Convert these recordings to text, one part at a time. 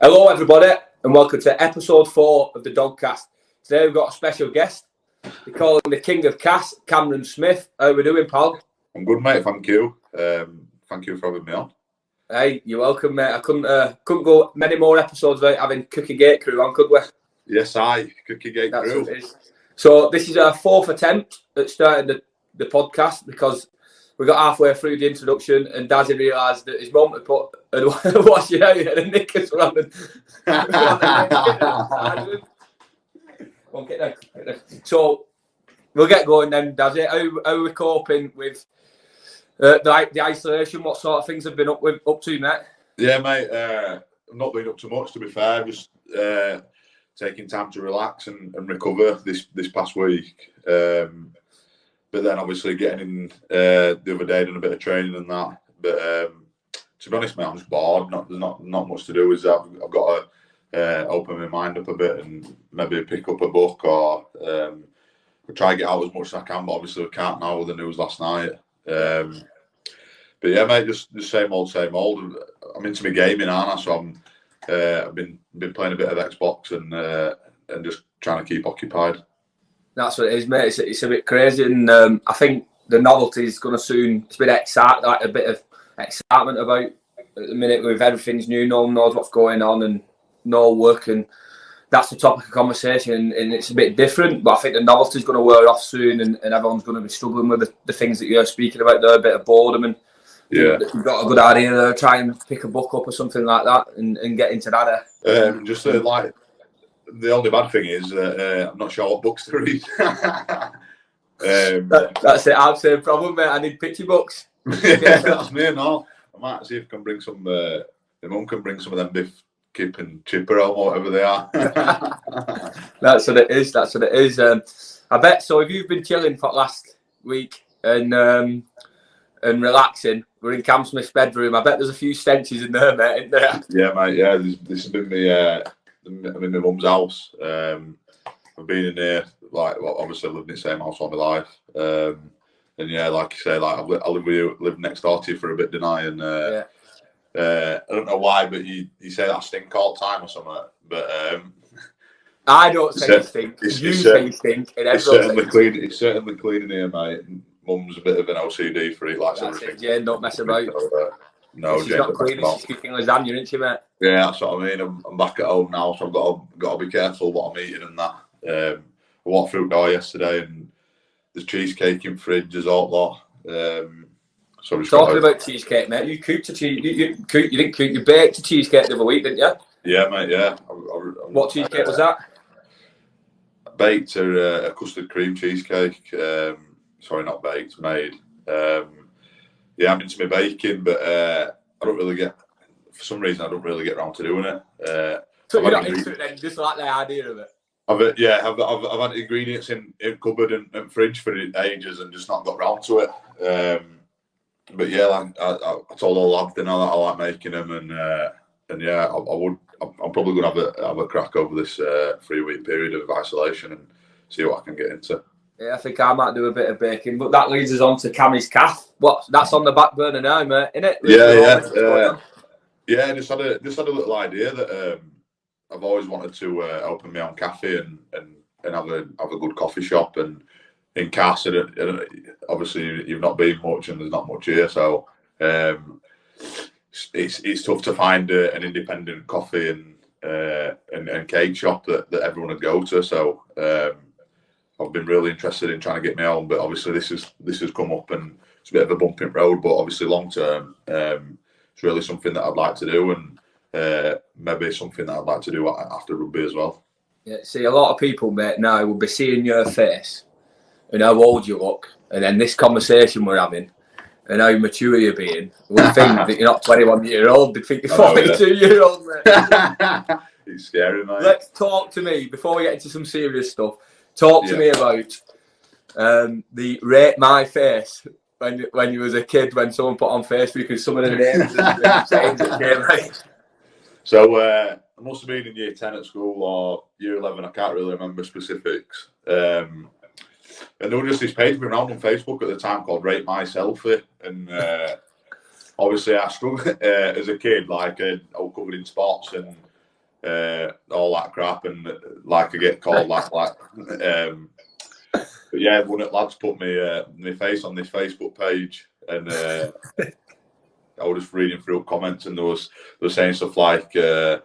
Hello everybody and welcome to episode 4 of the Dogcast. Today we've got a special guest. We call him the King of Cast, Cameron Smith. How are we doing, pal? I'm good, mate, thank you. Thank you for having me on. Hey, you're welcome, mate. I couldn't go many more episodes without having Cookie Gate crew on, could we? Yes, Cookie Gate crew. What it is. So this is our 4th attempt at starting the podcast because we got halfway through the introduction and Dazzy realised that his mum had put a washing out and a knickers were on So we'll get going then, Dazzy. How are we coping with the isolation? What sort of things have been up to, mate? Yeah, mate. I've not been up to much, to be fair. Just taking time to relax and recover this past week. But then obviously getting in the other day, doing a bit of training and that. But to be honest, mate, I'm just bored. There's not much to do. I've got to open my mind up a bit and maybe pick up a book or try to get out as much as I can. But obviously we can't now with the news last night. But yeah, mate, just same old. I'm into my gaming, aren't I? So I've been playing a bit of Xbox and just trying to keep occupied. That's what it is, mate. It's a bit crazy, and I think the novelty is going to soon. It's been a bit of excitement about at the minute with everything's new. No one knows what's going on and no work, and that's the topic of conversation. And it's a bit different, but I think the novelty is going to wear off soon, and everyone's going to be struggling with the things that you're speaking about there. A bit of boredom, and yeah, you've got a good idea there. Try and pick a book up or something like that, and get into that. Just like. The only bad thing is that I'm not sure what books to read. That's it. I've the same problem, mate. I need picture books. Yeah, that's me and all. I might see if I can bring some. The mum can bring some of them Biff, Kip, and Chipper or whatever they are. That's what it is. I bet. So if you've been chilling for last week and relaxing, we're in Cam Smith's bedroom. I bet there's a few stenches in there, mate. Isn't there? Yeah, mate. Yeah, this has been me. I'm in my mum's house. I've been in there, obviously lived in the same house all my life. And yeah, like you say, I live next door to you for a bit, didn't I? And I don't know why, but you say that I stink all the time or something. But I don't say you stink. You say you stink. It's certainly clean. It's certainly clean in here, mate. Mum's a bit of an OCD freak, likes everything. Jane, don't mess about. No, she's not clean. She's kicking lasagna, isn't she, mate? Yeah, that's what I mean. I'm back at home now, so I've got to be careful what I'm eating and that. I walked through Dwyer yesterday, and there's cheesecake in fridge, there's all that. So talking about cheesecake, mate. You cooked you didn't cook. You baked a cheesecake the other week, didn't you? Yeah, mate. Yeah. What cheesecake was that? I baked a custard cream cheesecake. Sorry, not baked, made. Yeah, I'm into my baking, but I don't really get. For some reason, I don't really get around to doing it. So you're not into it then? Just like the idea of it. I've had ingredients in cupboard and fridge for ages and just not got round to it. But yeah, I told all lads that I like making them, and yeah, I'm probably gonna have a crack over this 3-week period of isolation and see what I can get into. Yeah, I think I might do a bit of baking, but that leads us on to Cammy's calf. That's on the back burner now, mate, isn't it? Yeah. Just had a little idea that I've always wanted to open my own cafe and have a good coffee shop. And in Cass, obviously you've not been much, and there's not much here, so it's tough to find an independent coffee and cake shop that everyone would go to. So. I've been really interested in trying to get my own, but obviously this has come up and it's a bit of a bumping road. But obviously long term, it's really something that I'd like to do, and maybe something that I'd like to do after rugby as well. Yeah, see, a lot of people, mate, now will be seeing your face and how old you look, and then this conversation we're having and how mature you're being. Will think that you're not 21-year-old. They think you're 42-year-old, mate. It's scary, mate. Let's talk to me before we get into some serious stuff. Talk to me about the rate my face when you was a kid, when someone put on Facebook because some of the names and sayings that came right. So I must have been in year 10 at school or year 11. I can't really remember specifics. And there was just this page going around on Facebook at the time called Rate My Selfie, and obviously I struggled as a kid, all covered in spots, and all that crap, and like I get called that. But yeah, one of the lads put my face on this Facebook page, and I was just reading through comments, and they were saying stuff like, "You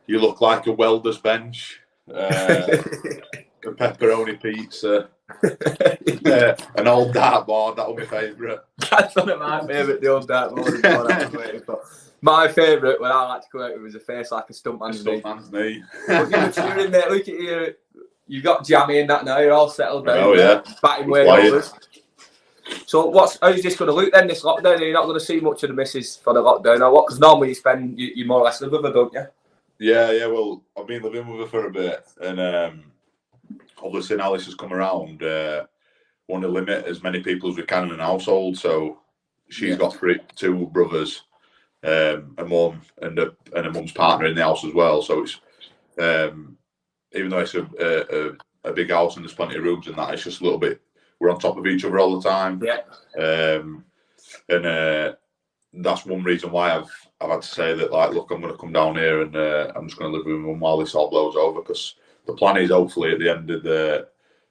look like a welder's bench." A pepperoni pizza, an old dartboard. That was my favourite. That's one of my favourite, the old dartboard. My favourite, when I like to go out with, was a face like a stuntman's knee. But you were cheering, mate. Look at you. You got jammy in that now. You're all settled down. Oh yeah. Batting way overs. So how's this going to look then? This lockdown, you're not going to see much of the missus for the lockdown, or what? Because normally you more or less live with her, don't you? Yeah. Well, I've been living with her for a bit, and obviously now this has come around. Want to limit as many people as we can in an household. So she's got two brothers, a mum, and a mum's partner in the house as well. So it's even though it's a big house and there's plenty of rooms and that, it's just a little bit. We're on top of each other all the time. Yeah. And that's one reason why I've had to say that, like, look, I'm going to come down here and I'm just going to live with my mum while this all blows over, because the plan is hopefully at the end of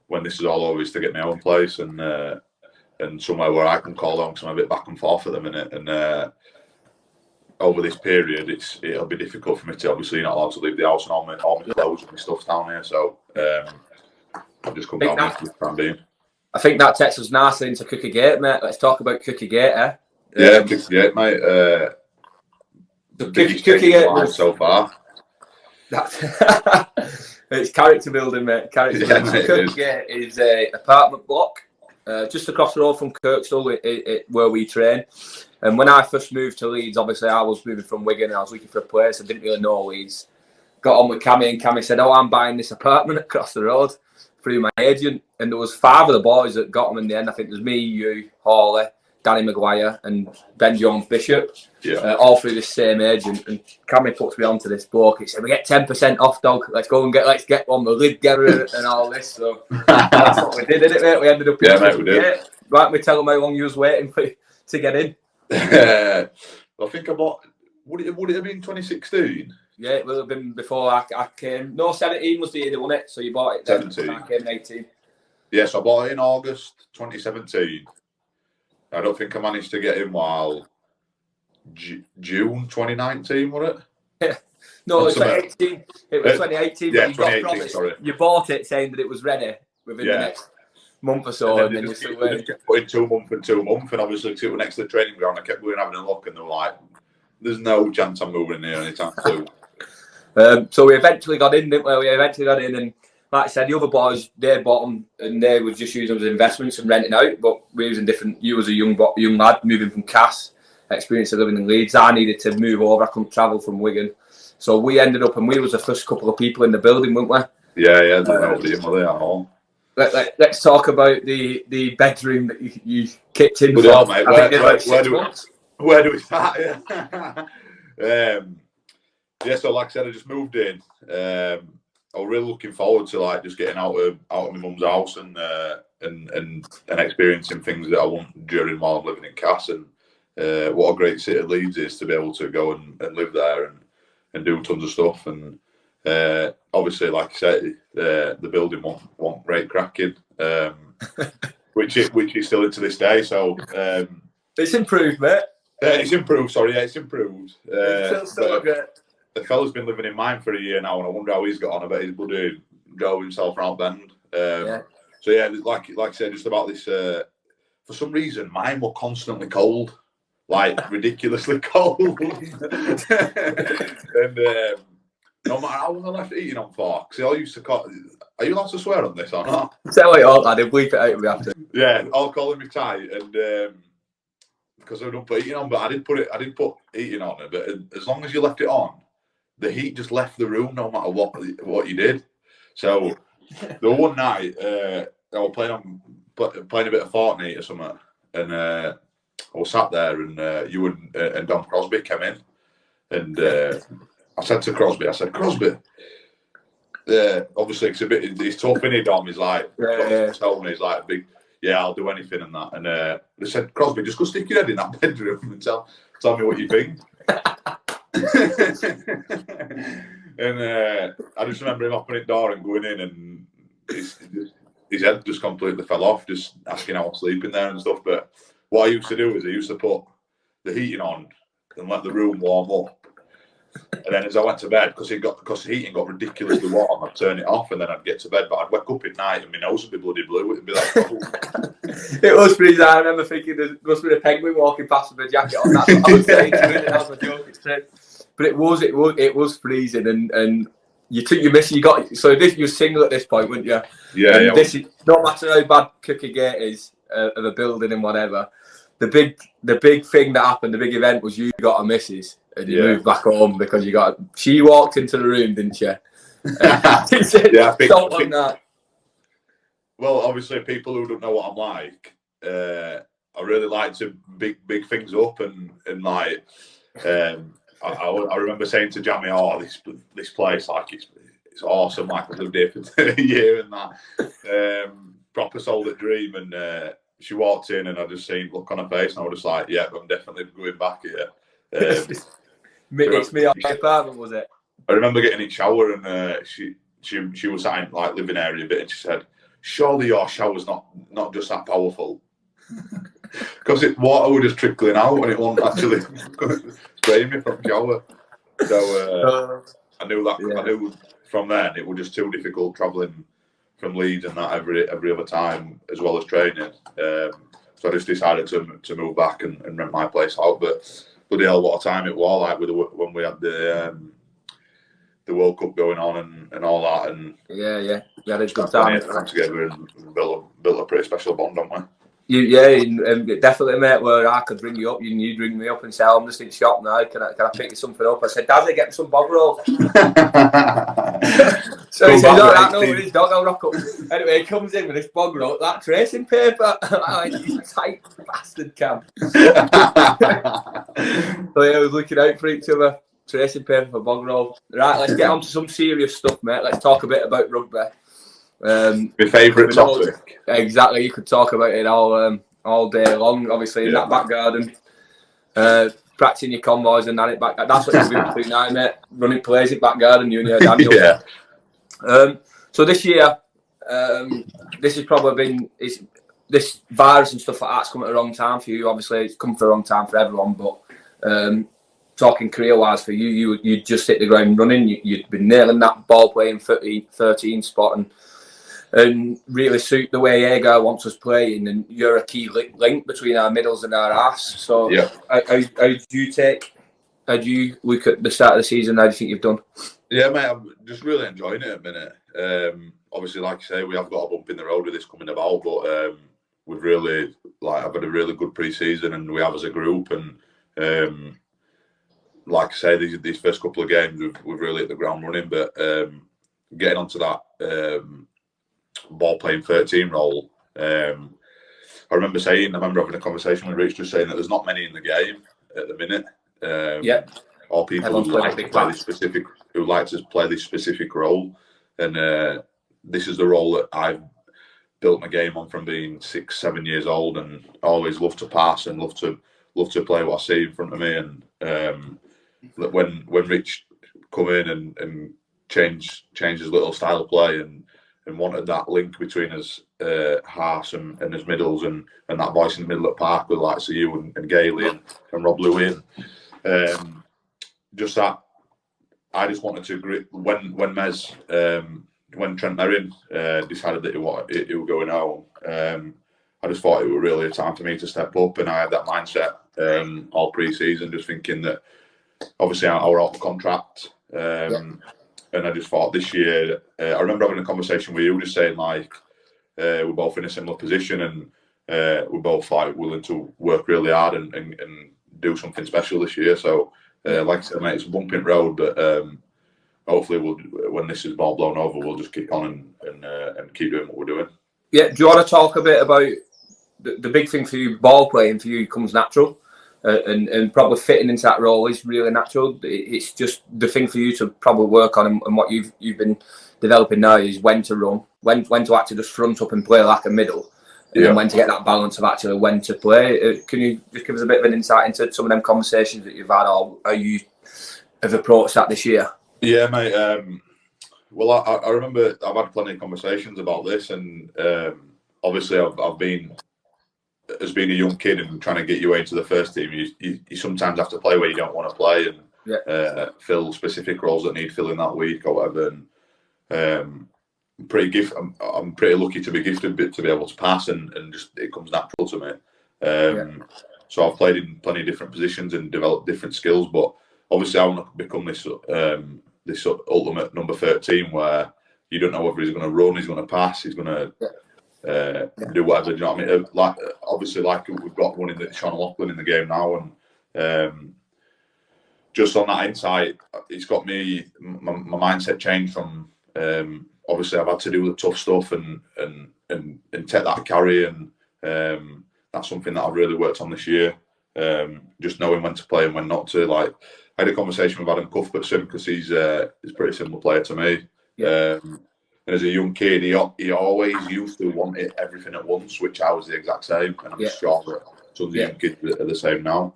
when this is all over, is to get my own place and somewhere where I can call home, because I'm a bit back and forth at the minute. And over this period, it'll be difficult for me to, obviously, you're not allowed to leave the house, and all my clothes and my stuff's down here. So I've just come down here for the time being. I think that takes us nicely into Cookie Gate, mate. Let's talk about Cookie Gate, eh? Yeah, Cookie Gate, mate. The biggest Cookie Gate so far. It's character building, mate. Character building. Mate, Cookie Gate is an apartment block just across the road from Kirkstall, where we train. And when I first moved to Leeds, obviously I was moving from Wigan and I was looking for a place. I didn't really know Leeds. Got on with Cammy, and Cammy said, "Oh, I'm buying this apartment across the road," through my agent. And there was 5 of the boys that got them in the end. I think there's me, you, Hawley, Danny Maguire, and Ben Jones Bishop. Yeah. All through this same agent. And Cammy puts me onto this bloke. He said, "We get 10% off, dog. Let's get one. We'll live together and all this." So that's what we did, didn't it, mate? We ended up in we did. Right, we tell them how long you was waiting to get in. I think I bought. Would it have been 2016? Yeah, it would have been before I came. No, 17 was the year they won it, so you bought it then. 17. I came in 18. Yes, I bought it in August 2017. I don't think I managed to get in while June 2019, was it? Yeah. No, it was 2018. It was 2018. Yeah, but 2018, sorry. You bought it saying that it was ready within the next month or so, and then you still waiting. Kept putting 2 months and 2 months, and obviously because it was next to the training ground, I kept going having a look, and they were like, "There's no chance I'm moving in here anytime soon." So we eventually got in, didn't we? We eventually got in, and like I said, the other boys, they bought them, and they were just using them as investments and renting out. But we was in different. You was a young lad moving from Cass, experience of living in Leeds. I needed to move over. I couldn't travel from Wigan, so we ended up, and we was the first couple of people in the building, weren't we? Yeah. There's nobody in there at all. Let's talk about the bedroom that you kicked in. Well, mate, where do we start? Yeah. So like I said, I just moved in. I was really looking forward to just getting out of my mum's house and experiencing things that I want during while I'm living in Cass. And what a great city Leeds is to be able to go and live there and do tons of stuff. And obviously, like I said, the building won't great cracking, which is still to this day. So it's improved, mate. It's improved. Sorry, it's improved. It's still great. The fella's been living in mine for a year now, and I wonder how he's got on. I bet he's bloody drove himself around Bend. So yeah, like I said, just about this. For some reason, mine were constantly cold, like ridiculously cold. And no matter how long I left eating on for, because I used to call. Are you allowed to swear on this or not? Tell you all, I did bleep it out if we have to. Yeah, I'll call him tight, and because I don't put eating on, but I did put eating on it. But as long as you left it on, the heat just left the room no matter what you did. So the one night I was playing a bit of Fortnite or something, and I was sat there, and you and Dom Crosby came in, and I said to Crosby, "Crosby, obviously it's tough, isn't he, Dom? He's like, he's like big, yeah, I'll do anything and that." And they said, "Crosby, just go stick your head in that bedroom and tell me what you think." And I just remember him opening the door and going in, and his head just completely fell off, just asking how I'm sleeping there and stuff. But what I used to do is I used to put the heating on and let the room warm up. And then as I went to bed, because the heating got ridiculously warm, I'd turn it off and then I'd get to bed. But I'd wake up at night and my nose would be bloody blue. It'd be like, oh. It was freezing. I remember thinking there must be a penguin walking past with a jacket on. That's what I was saying to him, and that was a joke. But it was freezing, and you took your miss. You got so this. You were single at this point, weren't you? Yeah. And this is no matter how bad Cookie Gate is of a building and whatever. The big thing that happened, the big event was you got a missus and you moved back home because she walked into the room, didn't she? Yeah, don't want that. Well, obviously, people who don't know what I'm like, I really like to big things up and like. I remember saying to Jamie, "Oh, this place, like it's awesome. Like I've lived here for a year and that." Proper sold a dream, and she walked in, and I just seen look on her face, and I was just like, "Yeah, I'm definitely going back here." It's me on my apartment, was it? I remember getting in the shower, and she was sat in like living area a bit, and she said, "Surely your shower's not just that powerful." Because water was just trickling out and it wasn't actually spraying me from the shower. So I knew that. Yeah. I knew from then it was just too difficult travelling from Leeds and that every other time, as well as training. So I just decided to move back and rent my place out. But bloody hell, what a time it was! Like when we had the World Cup going on and all that. And yeah, we had a good time together and built a pretty special bond, haven't we? Definitely, mate. Where I could ring you up, you'd ring me up and say, "I'm just in shop now. Can I pick you something up?" I said, "Daddy, get me some bog roll." So he says, "All right, no worries, dog. I'll rock up." Anyway, he comes in with this bog roll, that tracing paper. You tight bastard, Cam. So yeah, I was looking out for each other. Tracing paper for bog roll. Right, let's get on to some serious stuff, mate. Let's talk a bit about rugby. My favourite topic. Exactly, you could talk about it all day long. Obviously, in that back garden, practicing your convoys and that back. That's what you're doing now, mate. Running plays in back garden, you and your Daniel. Yeah. So this year, this has probably been this virus and stuff like that's come at the wrong time for you. Obviously, it's come for the wrong time for everyone. But talking career-wise for you, you just hit the ground running. You'd been nailing that ball playing 13 spot and really suit the way Agar wants us playing, and you're a key link between our middles and our arse. So, how do you look at the start of the season? How do you think you've done? Yeah, mate, I'm just really enjoying it at the minute. Obviously, like you say, we have got a bump in the road with this coming about, but we've really I've had a really good pre-season, and we have as a group, and like I say, these first couple of games we've really hit the ground running, but getting onto that. Ball playing 13 role. I remember having a conversation with Rich, just saying that there's not many in the game at the minute. Or people who like to play this specific role, and this is the role that I've built my game on from being 6-7 years old, and always love to pass and love to play what I see in front of me. And when Rich come in and change his little style of play and wanted that link between us, Haas and his middles, and that voice in the middle of the park with like you and Gailey and Rob Lewin. Just that, I just wanted to when Trent Merrin decided that he was going home. I just thought it was really a time for me to step up, and I had that mindset all pre-season, just thinking that obviously I was out of contract. And I just thought this year, I remember having a conversation with you, just saying like, we're both in a similar position, and we're both like willing to work really hard and do something special this year. So, like I said, mate, it's a bumping road, but hopefully when this is all blown over, we'll just kick on and keep doing what we're doing. Yeah, do you want to talk a bit about the big thing for you? Ball playing for you comes natural. And probably fitting into that role is really natural. It's just the thing for you to probably work on, and what you've been developing now is when to run, when to actually just front up and play like a middle, and then when to get that balance of actually when to play. Can you just give us a bit of an insight into some of them conversations that you've had, or how you have approached that this year? Yeah, mate. Well, I remember I've had plenty of conversations about this, and obviously I've been, as being a young kid and trying to get you into the first team, you sometimes have to play where you don't want to play and fill specific roles that need filling that week or whatever. And I'm pretty lucky to be gifted to be able to pass, and just it comes natural to me. So I've played in plenty of different positions and developed different skills, but obviously I want to become this ultimate number 13 where you don't know whether he's going to run, he's going to pass, he's going to do whatever. Do you know what I mean? Like obviously, like we've got one in the Sean Loughlin in the game now, and just on that insight, it's got me my mindset changed from. Obviously, I've had to do the tough stuff and take that carry, and that's something that I've really worked on this year. Just knowing when to play and when not to. Like, I had a conversation with Adam Cuthbertson because he's a pretty similar player to me. And as a young kid, he always used to want everything at once, which I was the exact same. And I'm sure that tons of young kids are the same now.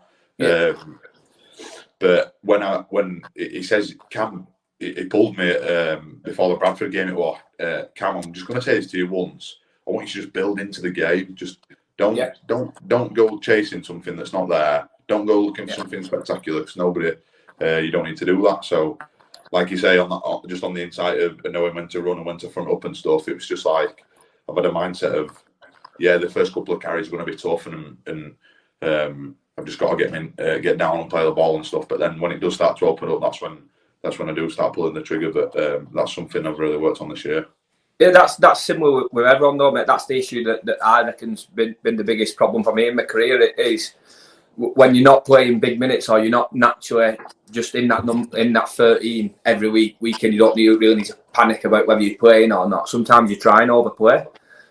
But when he says Cam. He pulled me before the Bradford game. It was Cam. I'm just going to say this to you once. I want you to just build into the game. Just don't go chasing something that's not there. Don't go looking for something spectacular. Because nobody, you don't need to do that. So, like you say, just on the insight of knowing when to run and when to front up and stuff, it was just like I've had a mindset of the first couple of carries are going to be tough, and I've just got to get down and play the ball and stuff. But then when it does start to open up, that's when I do start pulling the trigger. But that's something I've really worked on this year. Yeah, that's similar with everyone though, mate. That's the issue that I reckon's been the biggest problem for me in my career. It is when you're not playing big minutes or you're not naturally just in that 13 every weekend. You don't really need to panic about whether you're playing or not. Sometimes you try and overplay.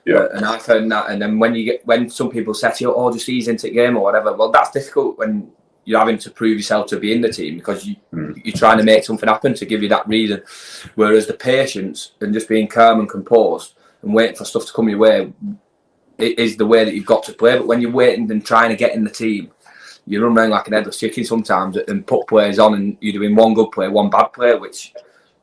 And I found that. And then when some people set you up, just ease into the game or whatever. Well, that's difficult when you're having to prove yourself to be in the team because you're trying to make something happen to give you that reason. Whereas the patience and just being calm and composed and waiting for stuff to come your way, it is the way that you've got to play. But when you're waiting and trying to get in the team, you run around like an headless chicken sometimes and put players on, and you're doing one good play, one bad play, which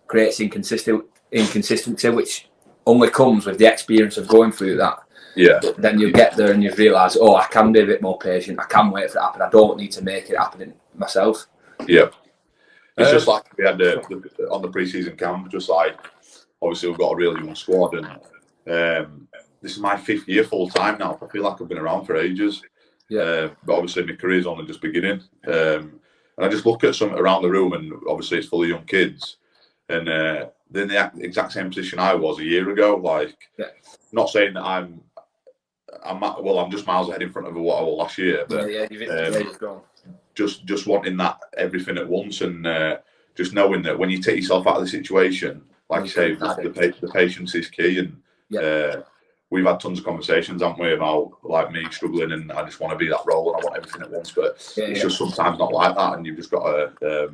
creates inconsistency, which only comes with the experience of going through that. But then you get there and you realise, I can be a bit more patient. I can wait for it to happen. I don't need to make it happen myself. It's just like we had on the pre-season camp. Just like obviously we've got a really young squad, and this is my 5th year full time now. I feel like I've been around for ages. But obviously my career's only just beginning. And I just look at some around the room, and obviously it's full of young kids, and they're in the exact same position I was a year ago. Like, not saying that I'm just miles ahead in front of what I was last year. But you've gone. Just wanting that everything at once, and just knowing that when you take yourself out of the situation, like you say, the patience is key. And we've had tons of conversations, haven't we, about like me struggling, and I just want to be that role and I want everything at once. But it's just sometimes not like that, and you've just got to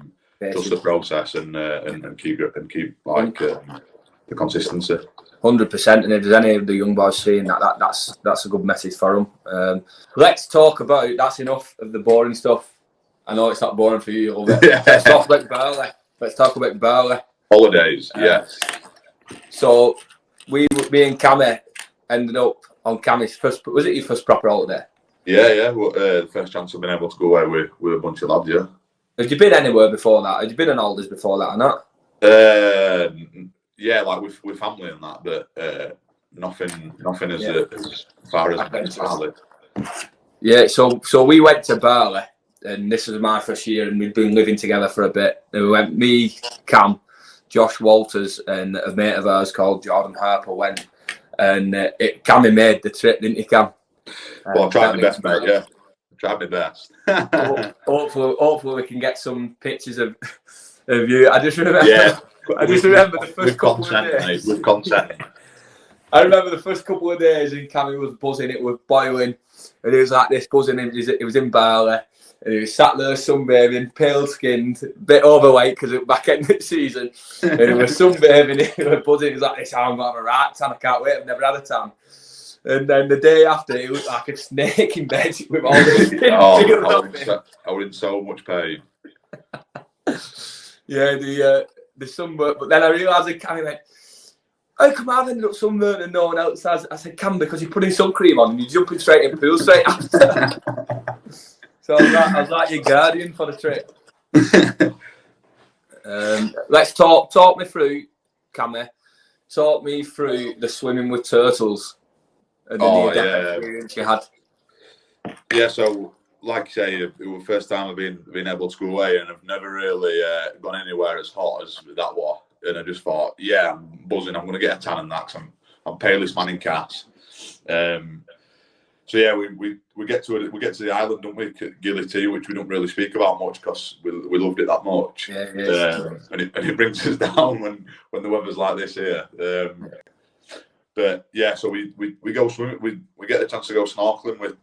trust the process and keep like the consistency. 100%, and if there's any of the young boys seeing that's a good message for them. Let's talk about, that's enough of the boring stuff. I know it's not boring for you, Let's talk about Bali. Holidays, yes. So me and Cammy ended up on Cammy's first. Was it your first proper holiday? Yeah. Well, the first chance I've been able to go away with a bunch of lads. Yeah. Had you been anywhere before that? Had you been on holidays before that or not? Yeah, like with family and that, but nothing as far as Bali. Yeah, so we went to Bali, and this was my first year, and we'd been living together for a bit. And we went, me, Cam, Josh Walters, and a mate of ours called Jordan Harper went, and Cammy made the trip, didn't you, Cam? Well, I tried my best, mate. Yeah, I tried my best. hopefully, we can get some pictures of you. I just remember the first couple of days. With consent. I remember the first couple of days, and Cammy was buzzing. It was boiling, and it was like this buzzing. It was in Bali, and he was sat there sunbathing, pale-skinned, a bit overweight because it was back end of the season. And he was sunbathing, he was buzzing. He was like, "This, I'm gonna have a right tan. I can't wait. I've never had a tan." And then the day after, it was like a snake in bed with all the I was in so much pain. Yeah, the sunburn. But then I realised I kind of went, how come I've ended up sunburnt and no one else has? I said, Cam, because you're putting sun cream on and you're jumping straight in the pool straight after. So I was like your guardian for the trip. Let's talk me through, Cammy. Talk me through the swimming with turtles and the near-death experience you had. Yeah, so like you say, it was the first time I've been able to go away, and I've never really gone anywhere as hot as that was. And I just thought, yeah, I'm buzzing. I'm going to get a tan and that. Cause I'm palest man in Cass. So yeah, we get to the island, don't we? Gilly Tea, which we don't really speak about much because we loved it that much. Yeah, and it brings us down when the weather's like this here. But yeah, so we go swimming. We get the chance to go snorkeling with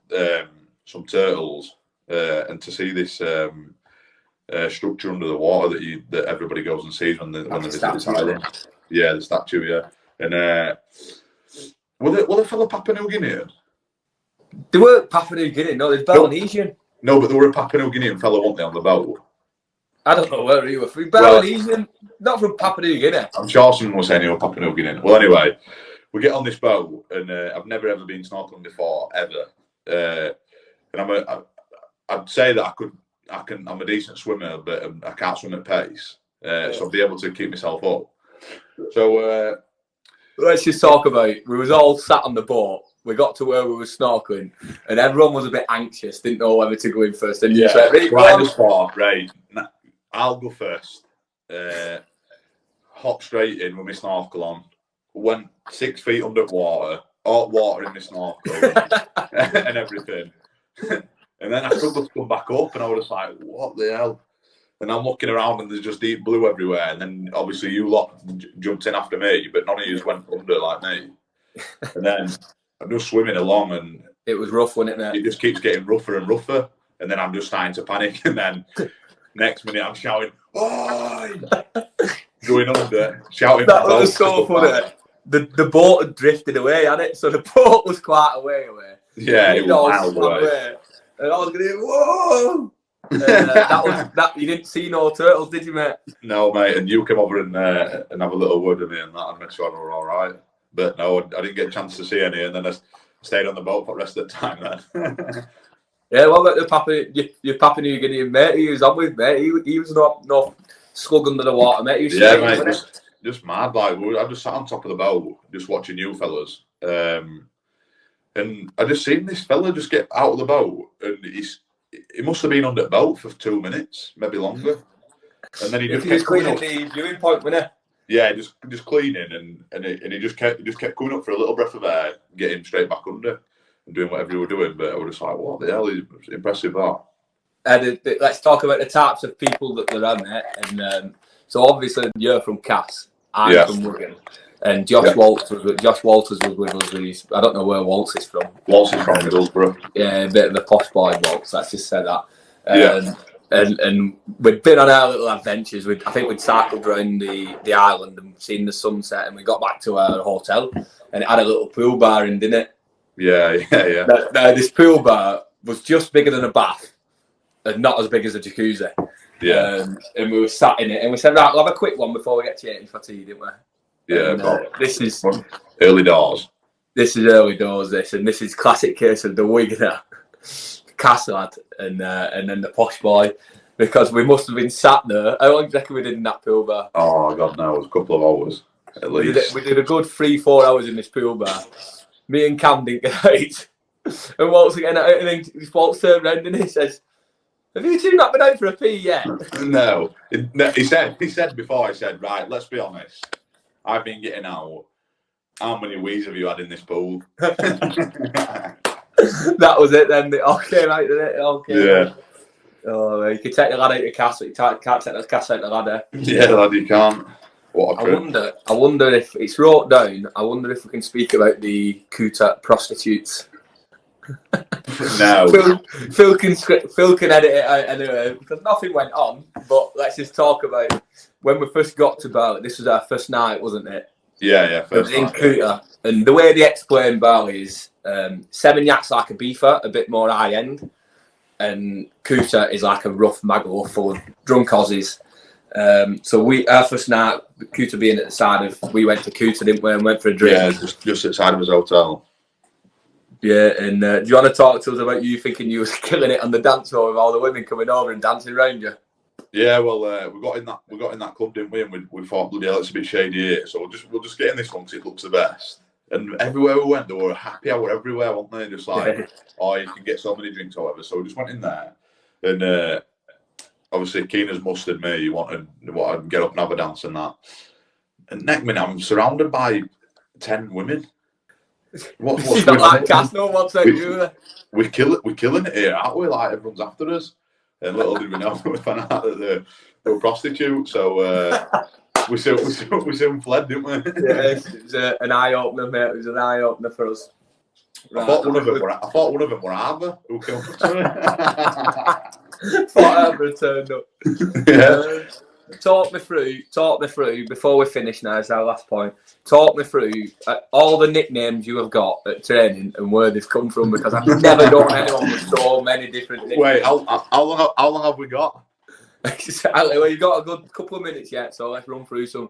some turtles and to see this structure under the water that everybody goes and sees when they visit this island. Yeah, the statue. Yeah, and were the fella Papua New Guinean? They weren't Papua New Guinea. No, they're Balinesian. No, but they were a Papua New Guinean fella, weren't they, on the boat? I don't know where he was from. Balinesian, not from Papua New Guinea. I'm sure someone was saying he was Papua New Guinean. Well, anyway, we get on this boat, and I've never ever been snorkeling before, ever. And I'd say that I'm a decent swimmer, but I can't swim at pace. So I'll be able to keep myself up. So let's just talk about it. We was all sat on the boat. We got to where we were snorkeling, and everyone was a bit anxious, didn't know whether to go in first. And you said, right, I'll go first. Hop straight in with my snorkel on. Went 6 feet underwater, hot water in my snorkel, and everything. And then I struggled to come back up, and I was like, what the hell? And I'm looking around, and there's just deep blue everywhere. And then obviously you lot jumped in after me, but none of you just went under like me. And then I'm just swimming along, and it was rough, wasn't it, mate? It just keeps getting rougher and rougher, and then I'm just starting to panic, and then next minute I'm shouting, "Oi!" going under, shouting. That was so funny. The boat had drifted away, hadn't it? So the boat was quite a way away. Yeah, it was miles away. And I was going, whoa! That you didn't see no turtles, did you, mate? No, mate. And you came over and have a little word with me and that, and make sure we were all right. But no, I didn't get a chance to see any, and then I stayed on the boat for the rest of the time. Then. Yeah, well, your Papua New Guinean mate, he was on with, mate. He was no slug under the water, mate. He was mate, just mad. Like I just sat on top of the boat, just watching you fellas, and I just seen this fella just get out of the boat, and he must have been under the boat for 2 minutes, maybe longer, and then he just kept cleaning the viewing point, wasn't he? Yeah, just cleaning, and he just kept coming up for a little breath of air, getting straight back under, and doing whatever he was doing. But I was just like, what the hell? Is impressive that. Let's talk about the types of people that they're on, mate. And so obviously you're from Cass, I'm from Wigan, and Josh Walters was with us. I don't know where Waltz is from. Waltz is from Middlesbrough. Yeah, a bit of the posh boy Waltz. Let's just say that. And we'd been on our little adventures. I think we'd cycled around the island and seen the sunset, and we got back to our hotel, and it had a little pool bar in, didn't it? Yeah. Now, this pool bar was just bigger than a bath, and not as big as a jacuzzi. Yeah. And we were sat in it, and we said, right, we'll have a quick one before we get to 80 for tea, didn't we? Yeah. And, this is early doors. This is early doors. And this is classic case of the Wiganer. Cass lad and then the posh boy, because we must have been sat there. How long do you reckon we did in that pool bar? Oh God, no, it was a couple of hours at least. We did a good 3-4 hours in this pool bar. Me and Cam didn't get out, and Walt's getting out, and then Walt's turned around and he says, "Have you two not been out for a pee yet?" No, he said before. He said, "Right, let's be honest. I've been getting out. How many wees have you had in this pool?" That was it then. It all came out, didn't it? It all came out. Oh, you can take the lad out of the Cass, but you can't take the Cass out of the ladder. Yeah, lad, you can't. What a trip. I wonder if it's wrote down. I wonder if we can speak about the Kuta prostitutes. No. Phil can edit it out anyway, because nothing went on. But let's just talk about when we first got to Bali. This was our first night, wasn't it? Yeah. First in Kuta, and the way they explain Bali is 7 Yak's like a beefer, a bit more high end, and Kuta is like a rough maggle full of drunk Aussies. So our first night, Cooter being at the side of, we went to Cooter, didn't we, and went for a drink. Yeah, just at the side of his hotel. Yeah, and do you want to talk to us about you thinking you was killing it on the dance floor with all the women coming over and dancing around you? Yeah, well, we got in that club, didn't we? And we thought, bloody hell, it's a bit shady here, so we'll just get in this one because it looks the best. And everywhere we went, they were happy hour everywhere, weren't they? Just like, oh, you can get so many drinks, or whatever. So we just went in there, and obviously, keen as mustard, me, you wanted to get up and have a dance and that. And next minute, I'm surrounded by 10 women. What's not like cast, no one's like you. We're killing it here, aren't we? Like, everyone's after us. And little did we know, we found out that they were prostitutes. So we soon fled, didn't we? Yeah, it was an eye opener, mate. It was an eye opener for us. Right. I thought one of them were Ava who killed us. Thought Ava turned up. Yeah. Talk me through before we finish now. Is our last point. Talk me through all the nicknames you have got at training and where they've come from, because I've never known anyone with so many different nicknames. Wait, how long have we got? Well, you've got a good couple of minutes yet, so let's run through some.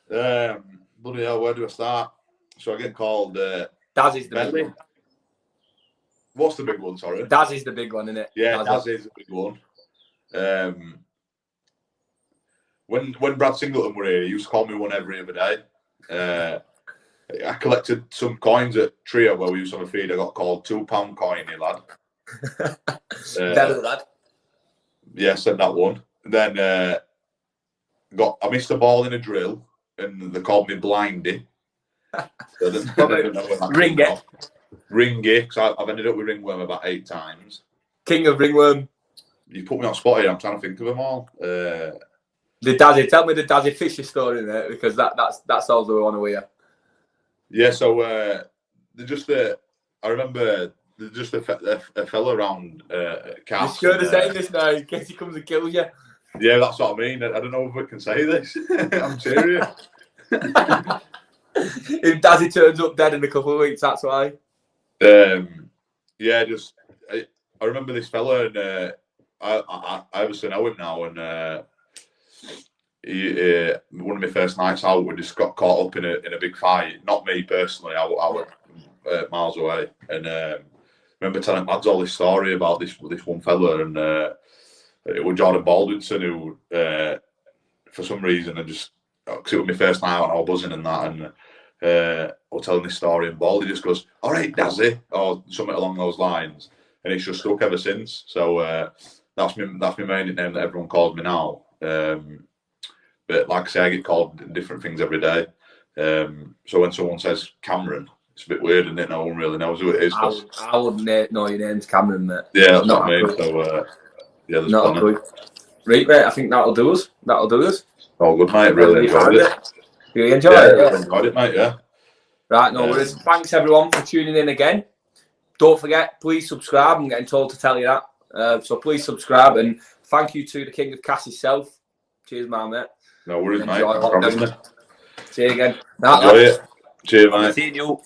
Bloody hell, where do I start? So I get called Daz is the big one. What's the big one? Sorry, Daz is the big one, isn't it? Yeah, Daz is the big one. When Brad Singleton were here, he used to call me one every other day. I collected some coins at Trio where we used to have a feed. I got called £2 coiny lad. Devil lad. Yeah, said that one. Then I missed a ball in a drill, and they called me Blindy. So I don't know where that Ringy. Ringy, because I've ended up with ringworm about 8 times. King of ringworm. You put me on spot here. I'm trying to think of them all. Tell me the Dazzy Fisher story, mate, because that's all we want to hear. Yeah, so I remember there's just a fella around Cass. You're scared of saying this now in case he comes and kills you. Yeah, that's what I mean. I don't know if we can say this. I'm serious. If Dazzy turns up dead in a couple of weeks, that's why. Yeah, I remember this fella, and I obviously know him now, and he, one of my first nights out, we just got caught up in a big fight. Not me personally, I was miles away, and remember telling lads all this story about this one fella, and it was Jordan Baldwinson who, for some reason, because it was my first night out and I was buzzing and that, and I was telling this story, and Baldy just goes, "All right, Dazzy," or something along those lines, and it's just stuck ever since. So that's my main nickname that everyone calls me now. But like I say, I get called different things every day. So when someone says Cameron, it's a bit weird, isn't it? No one really knows who it is. I wouldn't know your name's Cameron, mate. Yeah, that's not me. So yeah, there's not plenty. Right, mate. I think that'll do us. Oh, good, mate. Really enjoyed it. You enjoyed it? Yeah, enjoyed it, mate. Yeah. Right, no worries. Thanks everyone for tuning in again. Don't forget, please subscribe. I'm getting told to tell you that. So please subscribe, and thank you to the King of Cass himself. Cheers, man, mate. No worries, mate. See you again. Enjoy it. Cheers, mate. See you.